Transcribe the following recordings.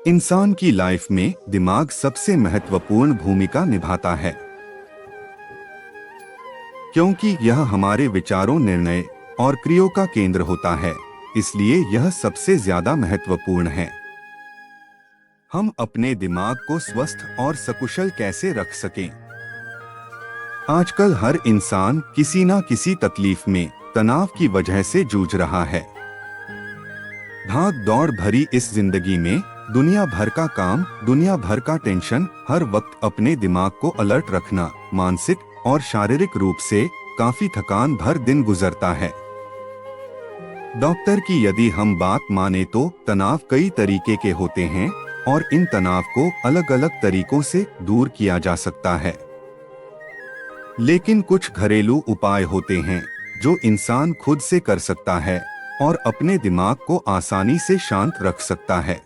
इंसान की लाइफ में दिमाग सबसे महत्वपूर्ण भूमिका निभाता है, क्योंकि यह हमारे विचारों, निर्णय और क्रियाओं का केंद्र होता है। इसलिए यह सबसे ज्यादा महत्वपूर्ण है। हम अपने दिमाग को स्वस्थ और सकुशल कैसे रख सकें? आजकल हर इंसान किसी न किसी तकलीफ में, तनाव की वजह से जूझ रहा है। भाग दौड़ भरी इस जिंदगी में दुनिया भर का काम, दुनिया भर का टेंशन, हर वक्त अपने दिमाग को अलर्ट रखना मानसिक और शारीरिक रूप से काफी थकान भर दिन गुजरता है। डॉक्टर की यदि हम बात माने तो तनाव कई तरीके के होते हैं और इन तनाव को अलग अलग तरीकों से दूर किया जा सकता है। लेकिन कुछ घरेलू उपाय होते हैं जो इंसान खुद से कर सकता है और अपने दिमाग को आसानी से शांत रख सकता है।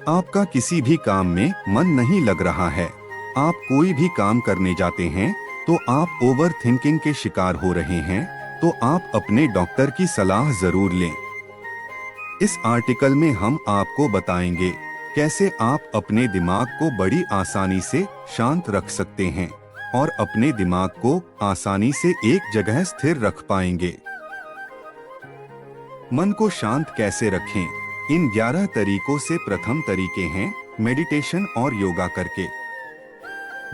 आपका किसी भी काम में मन नहीं लग रहा है, आप कोई भी काम करने जाते हैं तो आप ओवर थिंकिंग के शिकार हो रहे हैं, तो आप अपने डॉक्टर की सलाह जरूर लें। इस आर्टिकल में हम आपको बताएंगे कैसे आप अपने दिमाग को बड़ी आसानी से शांत रख सकते हैं और अपने दिमाग को आसानी से एक जगह स्थिर रख पाएंगे। मन को शांत कैसे रखें? इन 11 तरीकों से प्रथम तरीके हैं मेडिटेशन और योगा करके।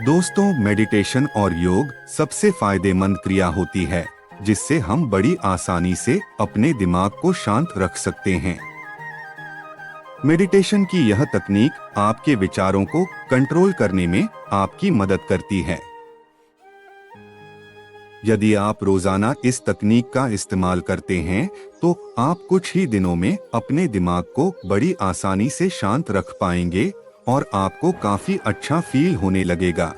दोस्तों, मेडिटेशन और योग सबसे फायदेमंद क्रिया होती है जिससे हम बड़ी आसानी से अपने दिमाग को शांत रख सकते हैं। मेडिटेशन की यह तकनीक आपके विचारों को कंट्रोल करने में आपकी मदद करती है। यदि आप रोजाना इस तकनीक का इस्तेमाल करते हैं तो आप कुछ ही दिनों में अपने दिमाग को बड़ी आसानी से शांत रख पाएंगे और आपको काफी अच्छा फील होने लगेगा।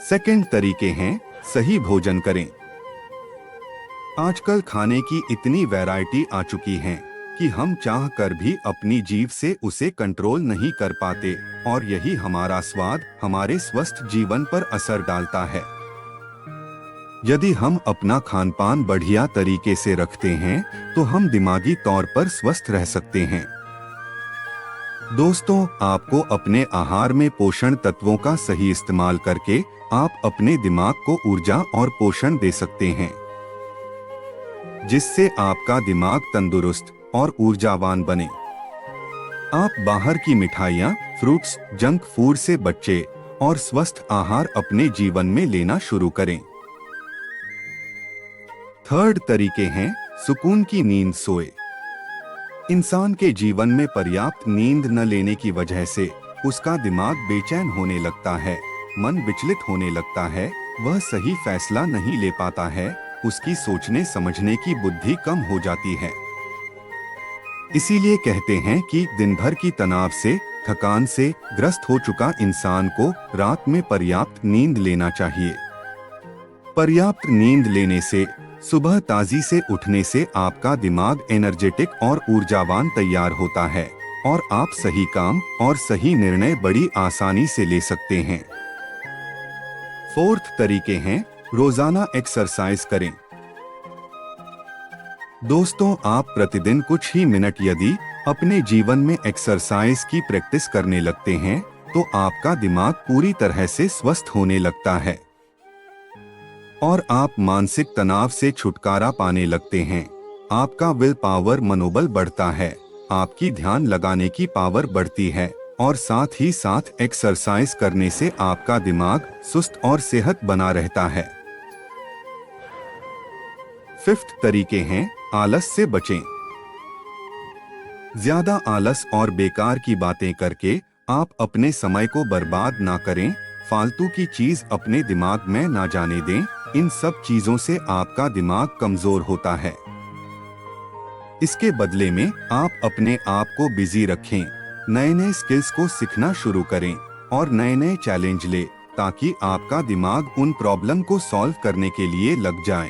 सेकंड तरीके हैं सही भोजन करें। आजकल खाने की इतनी वैरायटी आ चुकी है कि हम चाह कर भी अपनी जीभ से उसे कंट्रोल नहीं कर पाते और यही हमारा स्वाद, हमारे स्वस्थ जीवन पर असर डालता है। यदि हम अपना खानपान बढ़िया तरीके से रखते हैं तो हम दिमागी तौर पर स्वस्थ रह सकते हैं। दोस्तों, आपको अपने आहार में पोषण तत्वों का सही इस्तेमाल करके आप अपने दिमाग को ऊर्जा और पोषण दे सकते हैं, जिससे आपका दिमाग तंदुरुस्त और ऊर्जावान बने। आप बाहर की मिठाइयाँ, फ्रूट्स, जंक फूड से बचें और स्वस्थ आहार अपने जीवन में लेना शुरू करें। थर्ड तरीके हैं सुकून की नींद सोए। इंसान के जीवन में पर्याप्त नींद न लेने की वजह से उसका दिमाग बेचैन होने लगता है, मन विचलित होने लगता है, वह सही फैसला नहीं ले पाता है, उसकी सोचने समझने की बुद्धि कम हो जाती है। इसीलिए कहते हैं कि दिन भर की तनाव से, थकान से ग्रस्त हो चुका इंसान को रात में पर्याप्त नींद लेना चाहिए। पर्याप्त नींद लेने से, सुबह ताजी से उठने से आपका दिमाग एनर्जेटिक और ऊर्जावान तैयार होता है और आप सही काम और सही निर्णय बड़ी आसानी से ले सकते हैं। फोर्थ तरीके हैं रोजाना एक्सरसाइज करें। दोस्तों, आप प्रतिदिन कुछ ही मिनट यदि अपने जीवन में एक्सरसाइज की प्रैक्टिस करने लगते हैं तो आपका दिमाग पूरी तरह से स्वस्थ होने लगता है और आप मानसिक तनाव से छुटकारा पाने लगते हैं। आपका विल पावर, मनोबल बढ़ता है, आपकी ध्यान लगाने की पावर बढ़ती है और साथ ही साथ एक्सरसाइज करने से आपका दिमाग सुस्त और सेहत बना रहता है। फिफ्थ तरीके हैं आलस से बचें। ज्यादा आलस और बेकार की बातें करके आप अपने समय को बर्बाद ना करें, फालतू की चीज अपने दिमाग में ना जाने दें। इन सब चीजों से आपका दिमाग कमजोर होता है। इसके बदले में आप अपने आप को बिजी रखें, नए नए स्किल्स को सीखना शुरू करें और नए नए चैलेंज ले ताकि आपका दिमाग उन प्रॉब्लम को सॉल्व करने के लिए लग जाए।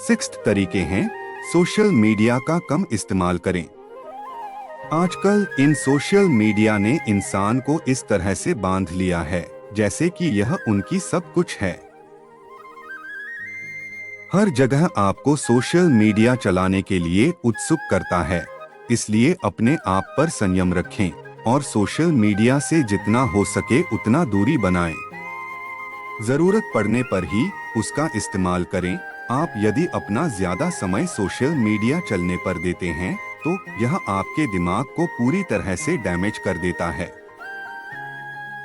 सिक्स्थ तरीके हैं सोशल मीडिया का कम इस्तेमाल करें। आजकल इन सोशल मीडिया ने इंसान को इस तरह से बांध लिया है जैसे कि यह उनकी सब कुछ है। हर जगह आपको सोशल मीडिया चलाने के लिए उत्सुक करता है। इसलिए अपने आप पर संयम रखें और सोशल मीडिया से जितना हो सके उतना दूरी बनाएं। जरूरत पड़ने पर ही उसका इस्तेमाल करें। आप यदि अपना ज्यादा समय सोशल मीडिया चलने पर देते हैं तो यह आपके दिमाग को पूरी तरह से डैमेज कर देता है।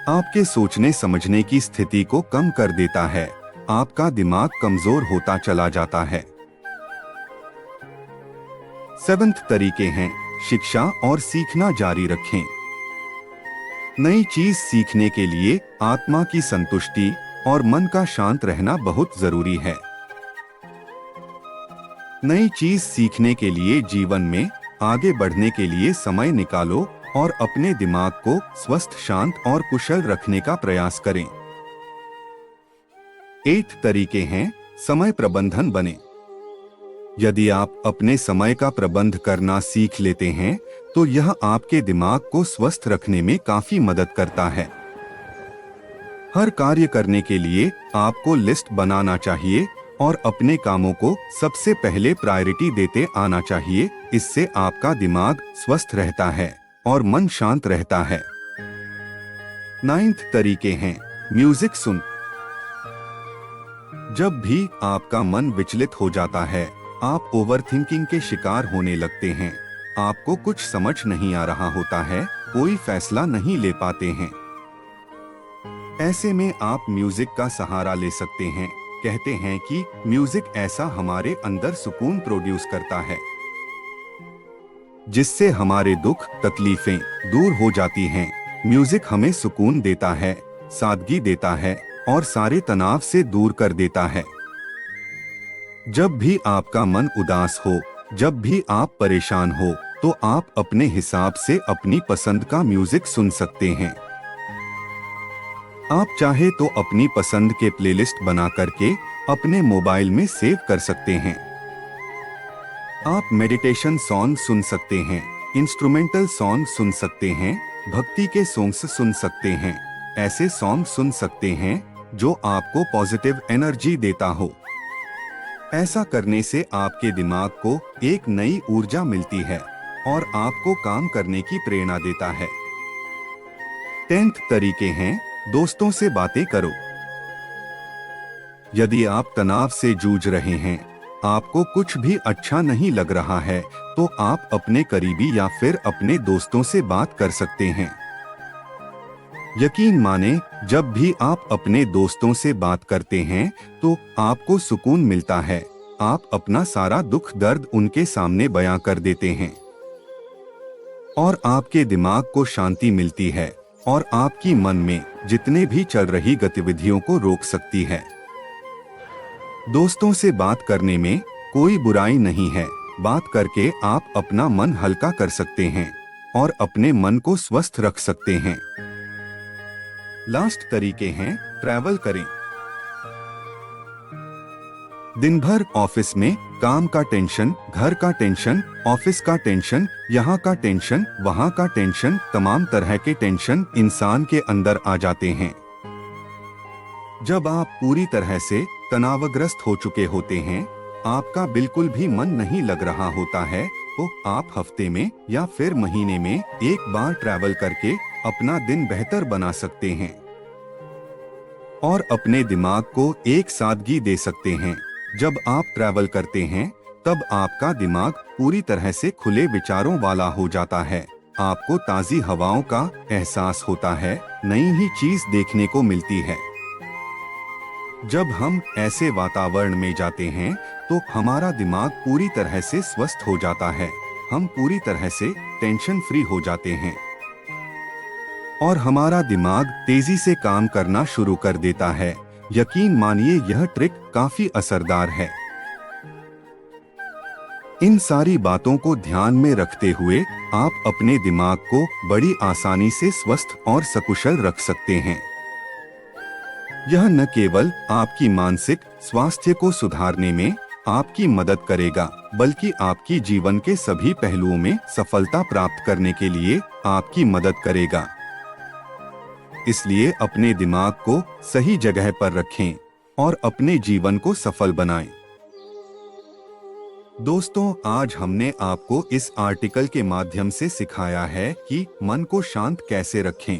आपके सोचने समझने की स्थिति को कम कर देता है। आपका दिमाग कमजोर होता चला जाता है। 7वां तरीके हैं, शिक्षा और सीखना जारी रखें। नई चीज सीखने के लिए आत्मा की संतुष्टि और मन का शांत रहना बहुत जरूरी है। नई चीज सीखने के लिए जीवन में आगे बढ़ने के लिए समय निकालो और अपने दिमाग को स्वस्थ, शांत और कुशल रखने का प्रयास करें। 8 तरीके हैं, समय प्रबंधन बने। यदि आप अपने समय का प्रबंध करना सीख लेते हैं तो यह आपके दिमाग को स्वस्थ रखने में काफी मदद करता है। हर कार्य करने के लिए आपको लिस्ट बनाना चाहिए और अपने कामों को सबसे पहले प्रायोरिटी देते आना चाहिए। इससे आपका दिमाग स्वस्थ रहता है और मन शांत रहता है। 9वां तरीके हैं, म्यूजिक सुन। जब भी आपका मन विचलित हो जाता है, आप ओवरथिंकिंग के शिकार होने लगते हैं, आपको कुछ समझ नहीं आ रहा होता है, कोई फैसला नहीं ले पाते हैं, ऐसे में आप म्यूजिक का सहारा ले सकते हैं। कहते हैं कि म्यूजिक ऐसा हमारे अंदर सुकून प्रोड्यूस करता है जिससे हमारे दुख तकलीफें दूर हो जाती हैं। म्यूजिक हमें सुकून देता है, सादगी देता है और सारे तनाव से दूर कर देता है। जब भी आपका मन उदास हो, जब भी आप परेशान हो, तो आप अपने हिसाब से अपनी पसंद का म्यूजिक सुन सकते हैं। आप चाहे तो अपनी पसंद के प्लेलिस्ट बना करके अपने मोबाइल में सेव कर सकते हैं। आप मेडिटेशन सॉन्ग सुन सकते हैं, इंस्ट्रूमेंटल सॉन्ग सुन सकते हैं, भक्ति के सॉन्ग्स सुन सकते हैं। ऐसे सॉन्ग सुन सकते हैं जो आपको पॉजिटिव एनर्जी देता हो। ऐसा करने से आपके दिमाग को एक नई ऊर्जा मिलती है और आपको काम करने की प्रेरणा देता है। 10वां तरीके हैं, दोस्तों से बातें करो। यदि आप तनाव से जूझ रहे हैं, आपको कुछ भी अच्छा नहीं लग रहा है, तो आप अपने करीबी या फिर अपने दोस्तों से बात कर सकते हैं। यकीन माने, जब भी आप अपने दोस्तों से बात करते हैं तो आपको सुकून मिलता है। आप अपना सारा दुख दर्द उनके सामने बयां कर देते हैं और आपके दिमाग को शांति मिलती है और आपकी मन में जितने भी चल रही गतिविधियों को रोक सकती है। दोस्तों से बात करने में कोई बुराई नहीं है। बात करके आप अपना मन हल्का कर सकते हैं और अपने मन को स्वस्थ रख सकते हैं। लास्ट तरीके हैं, ट्रैवल करें। दिन भर ऑफिस में काम का टेंशन, घर का टेंशन, ऑफिस का टेंशन, यहाँ का टेंशन, वहाँ का टेंशन, तमाम तरह के टेंशन इंसान के अंदर आ जाते हैं। जब आप पूरी तरह से तनावग्रस्त हो चुके होते हैं, आपका बिल्कुल भी मन नहीं लग रहा होता है, तो आप हफ्ते में या फिर महीने में एक बार ट्रैवल करके अपना दिन बेहतर बना सकते हैं और अपने दिमाग को एक सादगी दे सकते हैं। जब आप ट्रैवल करते हैं तब आपका दिमाग पूरी तरह से खुले विचारों वाला हो जाता है। आपको ताज़ी हवाओं का एहसास होता है, नई ही चीज देखने को मिलती है। जब हम ऐसे वातावरण में जाते हैं तो हमारा दिमाग पूरी तरह से स्वस्थ हो जाता है। हम पूरी तरह से टेंशन फ्री हो जाते हैं और हमारा दिमाग तेजी से काम करना शुरू कर देता है। यकीन मानिए, यह ट्रिक काफी असरदार है। इन सारी बातों को ध्यान में रखते हुए आप अपने दिमाग को बड़ी आसानी से स्वस्थ और सकुशल रख सकते हैं। यह न केवल आपकी मानसिक स्वास्थ्य को सुधारने में आपकी मदद करेगा, बल्कि आपकी जीवन के सभी पहलुओं में सफलता प्राप्त करने के लिए आपकी मदद करेगा। इसलिए अपने दिमाग को सही जगह पर रखें और अपने जीवन को सफल बनाएं। दोस्तों, आज हमने आपको इस आर्टिकल के माध्यम से सिखाया है कि मन को शांत कैसे रखें।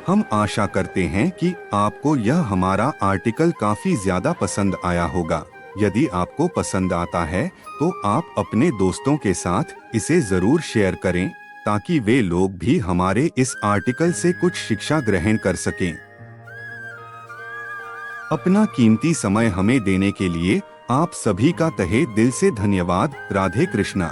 हम आशा करते हैं कि आपको यह हमारा आर्टिकल काफी ज्यादा पसंद आया होगा। यदि आपको पसंद आता है तो आप अपने दोस्तों के साथ इसे जरूर शेयर करें, ताकि वे लोग भी हमारे इस आर्टिकल से कुछ शिक्षा ग्रहण कर सकें। अपना कीमती समय हमें देने के लिए आप सभी का तहे दिल से धन्यवाद। राधे कृष्णा।